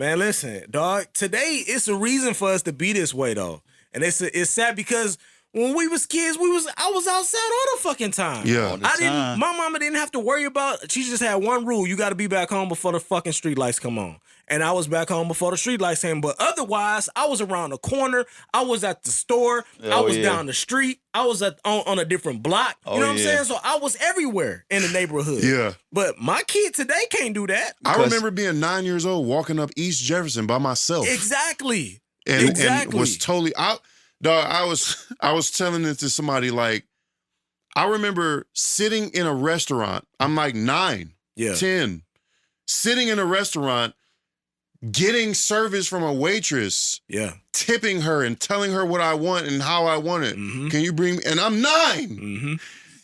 Man, listen, dog. Today, it's a reason for us to be this way, though. And it's sad because when we was kids, I was outside all the fucking time. Yeah. My mama didn't have to worry about, she just had one rule. You got to be back home before the fucking street lights come on. And I was back home before the street lights came. But otherwise, I was around the corner. I was at the store. I was down the street. I was on a different block. You know what I'm saying? So I was everywhere in the neighborhood. Yeah. But my kid today can't do that. I remember being 9 years old walking up East Jefferson by myself. Exactly. And was totally out. Dog, I was telling it to somebody, like, I remember sitting in a restaurant. I'm like 9, 10, sitting in a restaurant, getting service from a waitress, tipping her and telling her what I want and how I want it. Mm-hmm. Can you bring me? And I'm 9. Mm-hmm.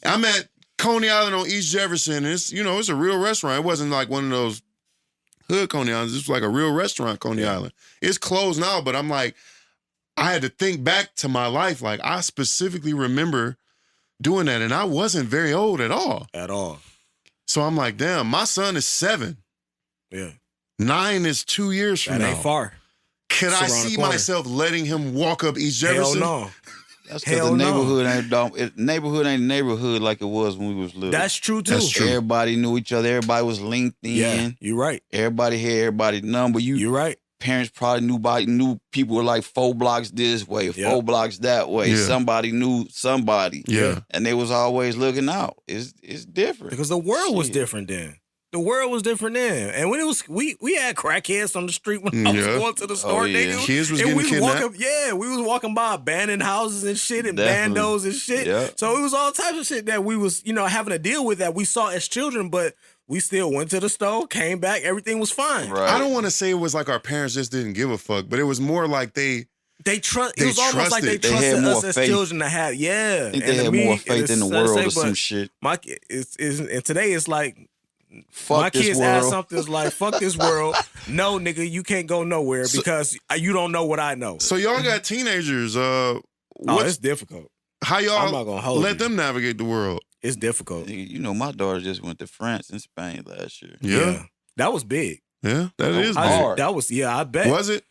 I'm at Coney Island on East Jefferson. It's, it's a real restaurant. It wasn't like one of those hood Coney Islands. It's like a real restaurant, Coney Island. It's closed now, but I'm like, I had to think back to my life. Like, I specifically remember doing that, and I wasn't very old at all. At all. So I'm like, damn, my son is 7. Yeah. 9 is 2 years from now. That ain't far. Could I see myself letting him walk up East Jefferson? Hell no. That's because the neighborhood ain't neighborhood like it was when we was little. That's true, too. That's true. Everybody knew each other. Everybody was linked in. Yeah, you're right. Everybody had everybody's number. You're right. Parents probably knew people were like 4 blocks this way, 4 blocks that way. Yeah. Somebody knew somebody. Yeah. And they was always looking out. It's different. Because the world was different then. The world was different then. And when it was, we had crackheads on the street when I was going to the store, nigga. Kids was getting kidnapped. We was walking by abandoned houses and shit and bandos and shit. Yeah. So it was all types of shit that we was, having to deal with that we saw as children, but we still went to the store, came back, everything was fine. Right. I don't want to say it was like our parents just didn't give a fuck, but it was more like it was almost like they trusted us as children to have, I think they had more faith in the world or some shit. And today it's like, fuck my kids this world. ask something it's like, fuck this world. No, nigga, you can't go nowhere because you don't know what I know. So y'all got teenagers. It's difficult. How y'all I'm not gonna hold let you. them navigate the world? It's difficult. My daughter just went to France and Spain last year. Yeah. That was big. Yeah, that is hard. That was, I bet. Was it?